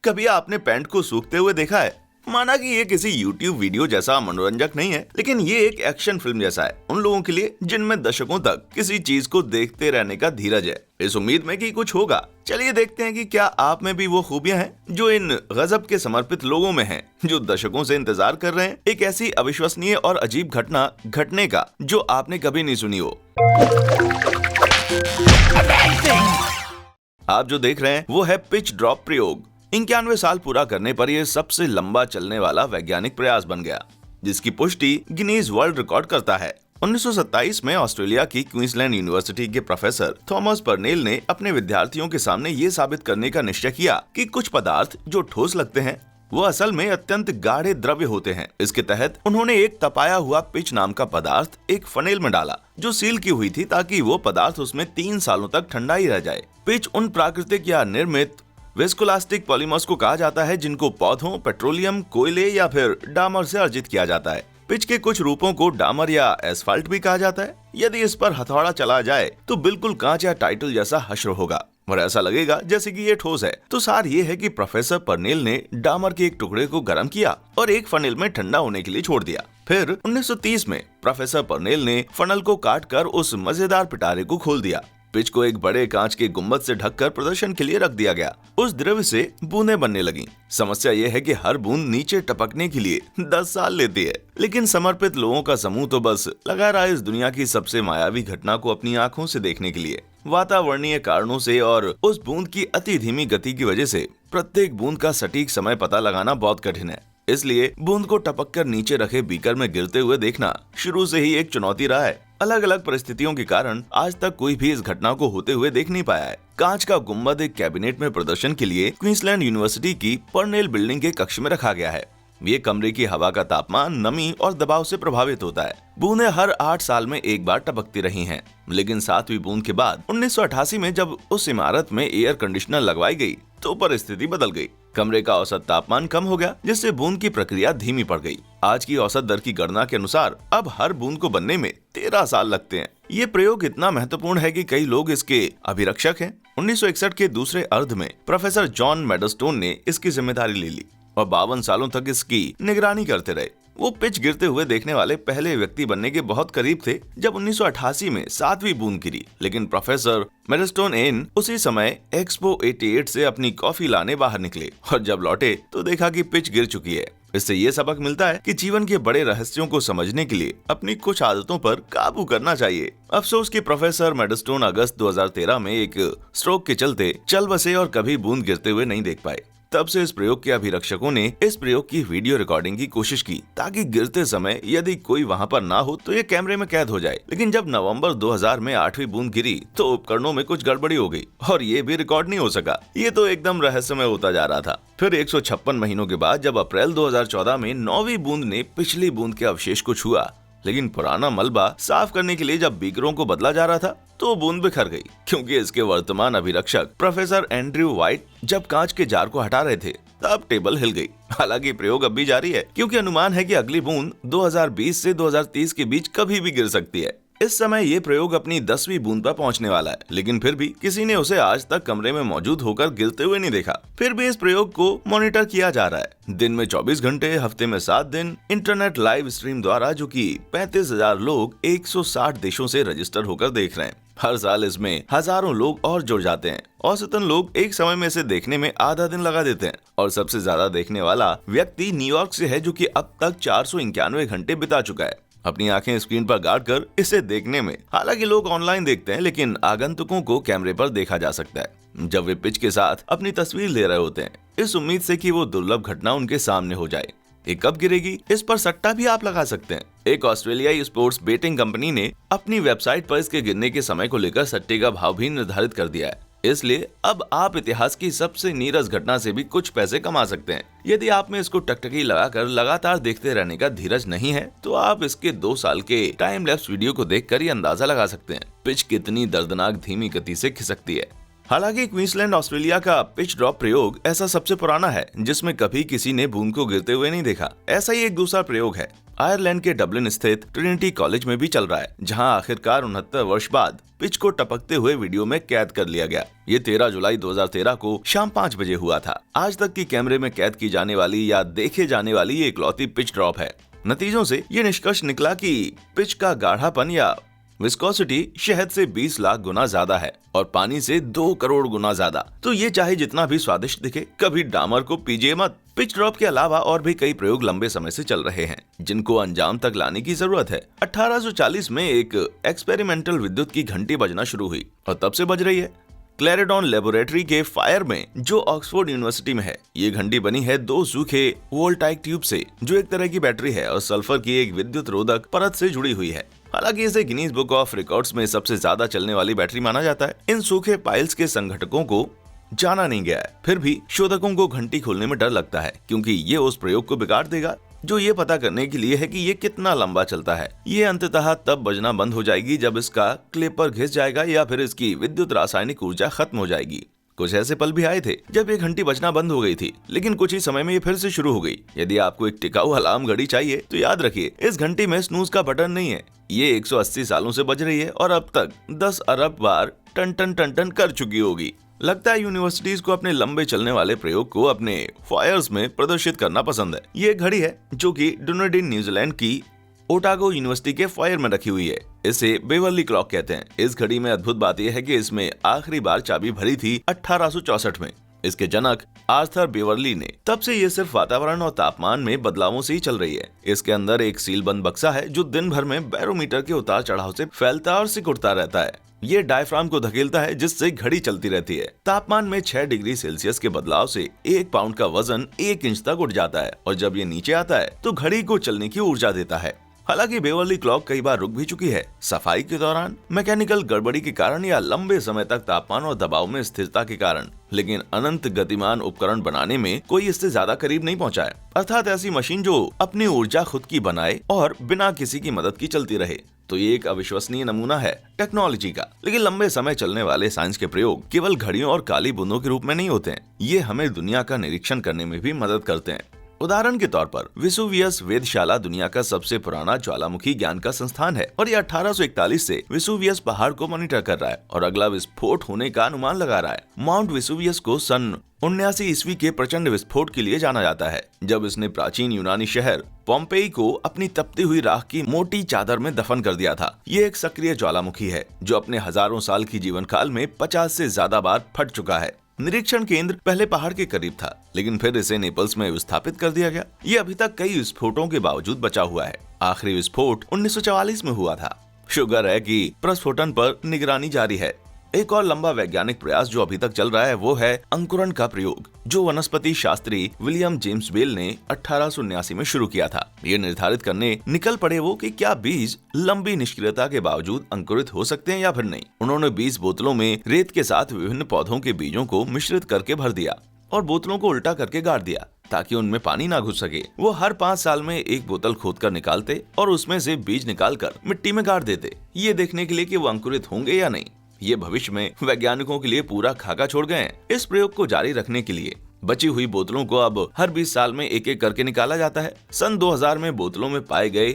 कभी आपने पैंट को सूखते हुए देखा है? माना कि ये किसी YouTube वीडियो जैसा मनोरंजक नहीं है, लेकिन ये एक एक्शन फिल्म जैसा है उन लोगों के लिए जिनमें दशकों तक किसी चीज को देखते रहने का धीरज है, इस उम्मीद में कि कुछ होगा। चलिए देखते हैं कि क्या आप में भी वो खूबियां हैं जो इन गजब के समर्पित लोगों में हैं, जो दशकों से इंतजार कर रहे हैं एक ऐसी अविश्वसनीय और अजीब घटना घटने का जो आपने कभी नहीं सुनी हो। आप जो देख रहे हैं वो है पिच ड्रॉप प्रयोग। 91 साल पूरा करने पर यह सबसे लंबा चलने वाला वैज्ञानिक प्रयास बन गया, जिसकी पुष्टि गिनीज वर्ल्ड रिकॉर्ड करता है। 1927 में ऑस्ट्रेलिया की क्वींसलैंड यूनिवर्सिटी के प्रोफेसर थॉमस पर्नेल ने अपने विद्यार्थियों के सामने ये साबित करने का निश्चय किया कि कुछ पदार्थ जो ठोस लगते हैं वो असल में अत्यंत गाढ़े द्रव्य होते हैं। इसके तहत उन्होंने एक तपाया हुआ पिच नाम का पदार्थ एक फनेल में डाला जो सील की हुई थी, ताकि वो पदार्थ उसमें 3 सालों तक ठंडा ही रह जाए। पिच उन प्राकृतिक या निर्मित विस्कोलास्टिक पॉलीमर्स को कहा जाता है जिनको पौधों, पेट्रोलियम, कोयले या फिर डामर से अर्जित किया जाता है। पिच के कुछ रूपों को डामर या एस्फाल्ट भी कहा जाता है। यदि इस पर हथौड़ा चला जाए तो बिल्कुल कांच या टाइटल जैसा हश्र होगा और ऐसा लगेगा जैसे कि ये ठोस है। तो सार ये है कि प्रोफेसर पर्नेल ने डामर के एक टुकड़े को गर्म किया और एक फनेल में ठंडा होने के लिए छोड़ दिया। फिर 1930 में प्रोफेसर पर्नेल ने फनल को काट कर उस मजेदार पिटारे को खोल दिया। पिच को एक बड़े कांच के गुम्बद से ढककर प्रदर्शन के लिए रख दिया गया। उस द्रव्य से बूंदें बनने लगी। समस्या यह है कि हर बूंद नीचे टपकने के लिए 10 साल लेती है, लेकिन समर्पित लोगों का समूह तो बस लगा रहा इस दुनिया की सबसे मायावी घटना को अपनी आंखों से देखने के लिए। वातावरणीय कारणों से और उस बूंद की अति धीमी गति की वजह से प्रत्येक बूंद का सटीक समय पता लगाना बहुत कठिन है। इसलिए बूंद को टपककर नीचे रखे बीकर में गिरते हुए देखना शुरू से ही एक चुनौती रहा है। अलग अलग परिस्थितियों के कारण आज तक कोई भी इस घटना को होते हुए देख नहीं पाया है। कांच का गुम्बद एक कैबिनेट में प्रदर्शन के लिए क्वींसलैंड यूनिवर्सिटी की पर्नेल बिल्डिंग के कक्ष में रखा गया है। ये कमरे की हवा का तापमान, नमी और दबाव से प्रभावित होता है। बूंदें हर 8 साल में एक बार टपकती रही हैं, लेकिन 7वीं बूंद के बाद 1988 में जब उस इमारत में एयर कंडीशनर लगवाई गई तो परिस्थिति बदल गई। कमरे का औसत तापमान कम हो गया, जिससे बूंद की प्रक्रिया धीमी पड़ गई। आज की औसत दर की गणना के अनुसार अब हर बूंद को बनने में 13 साल लगते हैं। ये प्रयोग इतना महत्वपूर्ण है कि कई लोग इसके अभिरक्षक हैं। 1961 के दूसरे अर्ध में प्रोफेसर जॉन मेडरस्टोन ने इसकी जिम्मेदारी ले ली और 52 सालों तक इसकी निगरानी करते रहे। वो पिच गिरते हुए देखने वाले पहले व्यक्ति बनने के बहुत करीब थे जब 1988 में 7वीं बूंद गिरी, लेकिन प्रोफेसर मेडरस्टोन एन उसी समय एक्सपो 88 से अपनी कॉफी लाने बाहर निकले और जब लौटे तो देखा कि पिच गिर चुकी है। इससे ये सबक मिलता है कि जीवन के बड़े रहस्यों को समझने के लिए अपनी कुछ आदतों पर काबू करना चाहिए। अफसोस कि प्रोफेसर मेडरस्टोन अगस्त 2013 में एक स्ट्रोक के चलते चल बसे और कभी बूंद गिरते हुए नहीं देख पाए। तब से इस प्रयोग के अभिरक्षकों ने इस प्रयोग की वीडियो रिकॉर्डिंग की कोशिश की, ताकि गिरते समय यदि कोई वहां पर ना हो तो ये कैमरे में कैद हो जाए। लेकिन जब नवंबर 2000 में 8वीं बूंद गिरी तो उपकरणों में कुछ गड़बड़ी हो गई और ये भी रिकॉर्ड नहीं हो सका। ये तो एकदम रहस्यमय होता जा रहा था। फिर 156 महीनों के बाद जब अप्रैल 2014 में 9वीं बूंद ने पिछली बूंद के अवशेष को छुआ, लेकिन पुराना मलबा साफ करने के लिए जब बीकरों को बदला जा रहा था तो बूंद बिखर गई, क्योंकि इसके वर्तमान अभिरक्षक प्रोफेसर एंड्रयू व्हाइट जब कांच के जार को हटा रहे थे तब टेबल हिल गई। हालांकि प्रयोग अब भी जारी है, क्योंकि अनुमान है कि अगली बूंद 2020 से 2030 के बीच कभी भी गिर सकती है। इस समय ये प्रयोग अपनी 10वीं बूंद पर पहुंचने वाला है, लेकिन फिर भी किसी ने उसे आज तक कमरे में मौजूद होकर गिरते हुए नहीं देखा। फिर भी इस प्रयोग को मॉनिटर किया जा रहा है, दिन में 24 घंटे, हफ्ते में 7 दिन, इंटरनेट लाइव स्ट्रीम द्वारा, जो कि 35,000 लोग 160 देशों से रजिस्टर होकर देख रहे हैं। हर साल इसमें हजारों लोग और जुड़ जाते हैं। औसतन लोग एक समय में इसे देखने में आधा दिन लगा देते हैं और सबसे ज्यादा देखने वाला व्यक्ति न्यूयॉर्क से है, जो कि अब तक 491 घंटे बिता चुका है अपनी आंखें स्क्रीन पर गाड़ कर इसे देखने में। हालांकि लोग ऑनलाइन देखते हैं, लेकिन आगंतुकों को कैमरे पर देखा जा सकता है जब वे पिच के साथ अपनी तस्वीर ले रहे होते हैं, इस उम्मीद से कि वो दुर्लभ घटना उनके सामने हो जाए। ये कब गिरेगी, इस पर सट्टा भी आप लगा सकते हैं। एक ऑस्ट्रेलियाई स्पोर्ट्स बेटिंग कंपनी ने अपनी वेबसाइट पर इसके गिरने के समय को लेकर सट्टे का भाव भी निर्धारित कर दिया है। इसलिए अब आप इतिहास की सबसे नीरस घटना से भी कुछ पैसे कमा सकते हैं। यदि आप में इसको टकटकी लगाकर लगातार देखते रहने का धीरज नहीं है तो आप इसके 2 साल के टाइम लैप्स वीडियो को देखकर ही अंदाजा लगा सकते हैं पिच कितनी दर्दनाक धीमी गति से खिसकती है। हालांकि क्वींसलैंड ऑस्ट्रेलिया का पिच ड्रॉप प्रयोग ऐसा सबसे पुराना है जिसमें कभी किसी ने बूंद को गिरते हुए नहीं देखा। ऐसा ही एक दूसरा प्रयोग है आयरलैंड के डबलिन स्थित ट्रिनिटी कॉलेज में भी चल रहा है, जहां आखिरकार 69 वर्ष बाद पिच को टपकते हुए वीडियो में कैद कर लिया गया। ये 13 जुलाई 2013 को शाम 5 बजे हुआ था। आज तक की कैमरे में कैद की जाने वाली या देखे जाने वाली ये इकलौती पिच ड्रॉप है। नतीजों से ये निष्कर्ष निकला कि पिच का गाढ़ापन या विस्कोसिटी शहद से 20 लाख गुना ज्यादा है और पानी से 2 करोड़ गुना ज्यादा। तो ये चाहे जितना भी स्वादिष्ट दिखे, कभी डामर को पीजिए मत। पिच ड्रॉप के अलावा और भी कई प्रयोग लंबे समय से चल रहे हैं, जिनको अंजाम तक लाने की जरूरत है। 1840 में एक एक्सपेरिमेंटल विद्युत की घंटी बजना शुरू हुई और तब से बज रही है। क्लैरेडॉन लेबोरेटरी के फायर में, जो ऑक्सफोर्ड यूनिवर्सिटी में है, ये घंटी बनी है 2 सूखे वोल्टाइक ट्यूब से, जो एक तरह की बैटरी है और सल्फर की एक विद्युत रोधक परत से जुड़ी हुई है। हालांकि इसे गिनीज बुक ऑफ रिकॉर्ड्स में सबसे ज्यादा चलने वाली बैटरी माना जाता है। इन सूखे पाइल्स के संघटकों को जाना नहीं गया है, फिर भी शोधकों को घंटी खोलने में डर लगता है, क्योंकि ये उस प्रयोग को बिगाड़ देगा जो ये पता करने के लिए है कि ये कितना लंबा चलता है। ये अंततः तब बजना बंद हो जाएगी जब इसका क्लिप पर घिस जाएगा या फिर इसकी विद्युत रासायनिक ऊर्जा खत्म हो जाएगी। कुछ ऐसे पल भी आए थे जब ये घंटी बजना बंद हो गई थी, लेकिन कुछ ही समय में ये फिर से शुरू हो गई। यदि आपको एक टिकाऊ अलार्म घड़ी चाहिए तो याद रखिए, इस घंटी में स्नूज का बटन नहीं है। ये 180 सालों से बज रही है और अब तक 10 अरब बार टन टन टन टन कर चुकी होगी। लगता है यूनिवर्सिटीज को अपने लंबे चलने वाले प्रयोग को अपने फायर्स में प्रदर्शित करना पसंद है। ये एक घड़ी है जो कि डुनेडिन न्यूजीलैंड की ओटागो यूनिवर्सिटी के फायर में रखी हुई है। इसे बेवर्ली क्लॉक कहते हैं। इस घड़ी में अद्भुत बात यह है कि इसमें आखिरी बार चाबी भरी थी 1864 में। इसके जनक आर्थर बेवर्ली ने। तब से ये सिर्फ वातावरण और तापमान में बदलावों से ही चल रही है। इसके अंदर एक सीलबंद बक्सा है जो दिन भर में बैरोमीटर के उतार चढ़ाव से फैलता और सिकुड़ता रहता है। ये डायफ्राम को धकेलता है, जिससे घड़ी चलती रहती है। तापमान में 6 डिग्री सेल्सियस के बदलाव से 1 पाउंड का वजन 1 इंच तक उठ जाता है और जब ये नीचे आता है तो घड़ी को चलने की ऊर्जा देता है। हालांकि बेवर्ली क्लॉक कई बार रुक भी चुकी है, सफाई के दौरान, मैकेनिकल गड़बड़ी के कारण या लंबे समय तक तापमान और दबाव में स्थिरता के कारण। लेकिन अनंत गतिमान उपकरण बनाने में कोई इससे ज्यादा करीब नहीं पहुंचा है, अर्थात ऐसी मशीन जो अपनी ऊर्जा खुद की बनाए और बिना किसी की मदद की चलती रहे। तो ये एक अविश्वसनीय नमूना है टेक्नोलॉजी का। लेकिन लंबे समय चलने वाले साइंस के प्रयोग केवल घड़ियों और काली बूंदों के रूप में नहीं होते हैं। ये हमें दुनिया का निरीक्षण करने में भी मदद करते हैं। उदाहरण के तौर पर वेसुवियस वेधशाला दुनिया का सबसे पुराना ज्वालामुखी ज्ञान का संस्थान है और ये 1841 से वेसुवियस पहाड़ को मॉनिटर कर रहा है और अगला विस्फोट होने का अनुमान लगा रहा है। माउंट वेसुवियस को सन 79 ईस्वी के प्रचंड विस्फोट के लिए जाना जाता है, जब इसने प्राचीन यूनानी शहर पोम्पेई को अपनी तपती हुई राख की मोटी चादर में दफन कर दिया था। ये एक सक्रिय ज्वालामुखी है जो अपने हजारों साल की जीवन काल में 50 से ज्यादा बार फट चुका है। निरीक्षण केंद्र पहले पहाड़ के करीब था, लेकिन फिर इसे नेपल्स में विस्थापित कर दिया गया। ये अभी तक कई विस्फोटों के बावजूद बचा हुआ है। आखिरी विस्फोट 1944 में हुआ था। शुगर है कि प्रस्फोटन पर निगरानी जारी है। एक और लंबा वैज्ञानिक प्रयास जो अभी तक चल रहा है वो है अंकुरण का प्रयोग, जो वनस्पति शास्त्री विलियम जेम्स बेल ने 1879 में शुरू किया था। ये निर्धारित करने निकल पड़े वो कि क्या बीज लंबी निष्क्रियता के बावजूद अंकुरित हो सकते हैं या फिर नहीं। उन्होंने 20 बोतलों में रेत के साथ विभिन्न पौधों के बीजों को मिश्रित करके भर दिया और बोतलों को उल्टा करके गाड़ दिया ताकि उनमें पानी ना घुस सके। वो हर 5 साल में एक बोतल खोदकर निकालते और उसमें से बीज निकालकर मिट्टी में गाड़ देते, ये देखने के लिए कि वो अंकुरित होंगे या नहीं। ये भविष्य में वैज्ञानिकों के लिए पूरा खाका छोड़ गए हैं। इस प्रयोग को जारी रखने के लिए बची हुई बोतलों को अब हर 20 साल में एक एक करके निकाला जाता है। सन 2000 में बोतलों में पाए गए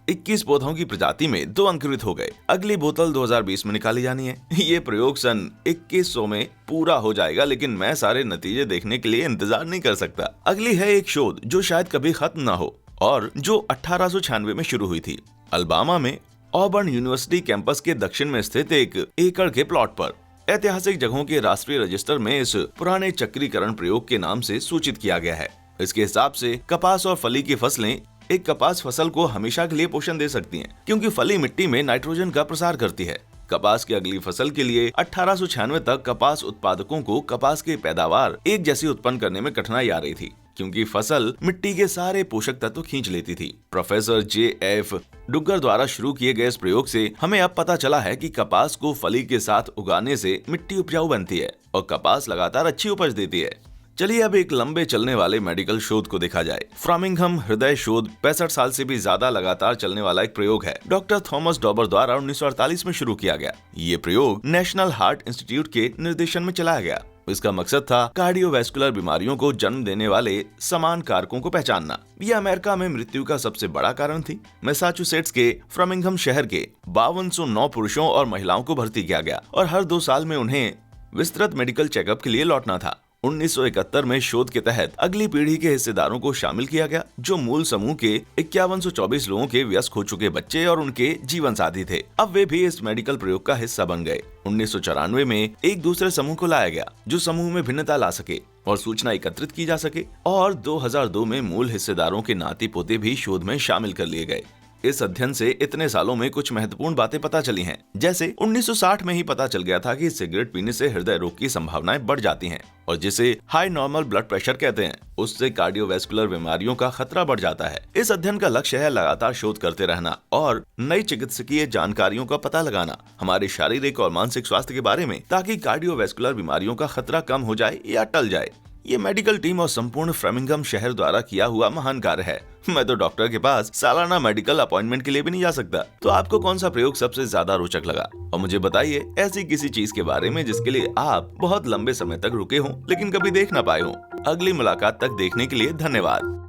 21 पौधों की प्रजाति में 2 अंकुरित हो गए। अगली बोतल 2020 में निकाली जानी है। ये प्रयोग सन 2100 में पूरा हो जाएगा, लेकिन मैं सारे नतीजे देखने के लिए इंतजार नहीं कर सकता। अगली है एक शोध जो शायद कभी खत्म ना हो और जो 1896 में शुरू हुई थी। अल्बामा में ऑबर्न यूनिवर्सिटी कैंपस के दक्षिण में स्थित 1 एकड़ के प्लॉट पर ऐतिहासिक जगहों के राष्ट्रीय रजिस्टर में इस पुराने चक्रीकरण प्रयोग के नाम से सूचित किया गया है। इसके हिसाब से कपास और फली की फसलें एक कपास फसल को हमेशा के लिए पोषण दे सकती हैं, क्योंकि फली मिट्टी में नाइट्रोजन का प्रसार करती है। कपास की अगली फसल के लिए 1896 तक कपास उत्पादकों को कपास की पैदावार एक जैसी उत्पन्न करने में कठिनाई आ रही थी, क्योंकि फसल मिट्टी के सारे पोषक तत्व खींच लेती थी। Professor J.F. डुगर द्वारा शुरू किए गए इस प्रयोग से हमें अब पता चला है कि कपास को फली के साथ उगाने से मिट्टी उपजाऊ बनती है और कपास लगातार अच्छी उपज देती है। चलिए अब एक लंबे चलने वाले मेडिकल शोध को देखा जाए। फ्रामिंघम हृदय शोध 65 साल से भी ज्यादा लगातार चलने वाला एक प्रयोग है। डॉक्टर थॉमस डॉबर द्वारा 1948 में शुरू किया गया। ये प्रयोग नेशनल हार्ट इंस्टीट्यूट के निर्देशन में चलाया गया। इसका मकसद था कार्डियोवैस्कुलर बीमारियों को जन्म देने वाले समान कारकों को पहचानना। यह अमेरिका में मृत्यु का सबसे बड़ा कारण थी। मैसाचुसेट्स के फ्रमिंघम शहर के 5209 पुरुषों और महिलाओं को भर्ती किया गया और हर 2 साल में उन्हें विस्तृत मेडिकल चेकअप के लिए लौटना था। 1971 में शोध के तहत अगली पीढ़ी के हिस्सेदारों को शामिल किया गया, जो मूल समूह के 5124 लोगों के वयस्क हो चुके बच्चे और उनके जीवन साथी थे। अब वे भी इस मेडिकल प्रयोग का हिस्सा बन गए। 1994 में एक दूसरे समूह को लाया गया जो समूह में भिन्नता ला सके और सूचना एकत्रित की जा सके, और 2002 में मूल हिस्सेदारों के नाती पोते भी शोध में शामिल कर लिए गए। इस अध्ययन से इतने सालों में कुछ महत्वपूर्ण बातें पता चली हैं, जैसे 1960 में ही पता चल गया था कि सिगरेट पीने से हृदय रोग की संभावनाएं बढ़ जाती हैं, और जिसे हाई नॉर्मल ब्लड प्रेशर कहते हैं, उससे कार्डियोवैस्कुलर बीमारियों का खतरा बढ़ जाता है। इस अध्ययन का लक्ष्य है लगातार शोध करते रहना और नई चिकित्सकीय जानकारियों का पता लगाना हमारे शारीरिक और मानसिक स्वास्थ्य के बारे में, ताकि कार्डियोवैस्कुलर बीमारियों का खतरा कम हो जाए या टल जाए। ये मेडिकल टीम और संपूर्ण फ्रमिंघम शहर द्वारा किया हुआ महान कार्य है। मैं तो डॉक्टर के पास सालाना मेडिकल अपॉइंटमेंट के लिए भी नहीं जा सकता। तो आपको कौन सा प्रयोग सबसे ज्यादा रोचक लगा, और मुझे बताइए ऐसी किसी चीज के बारे में जिसके लिए आप बहुत लंबे समय तक रुके हों लेकिन कभी देख ना पाए हों। अगली मुलाकात तक देखने के लिए धन्यवाद।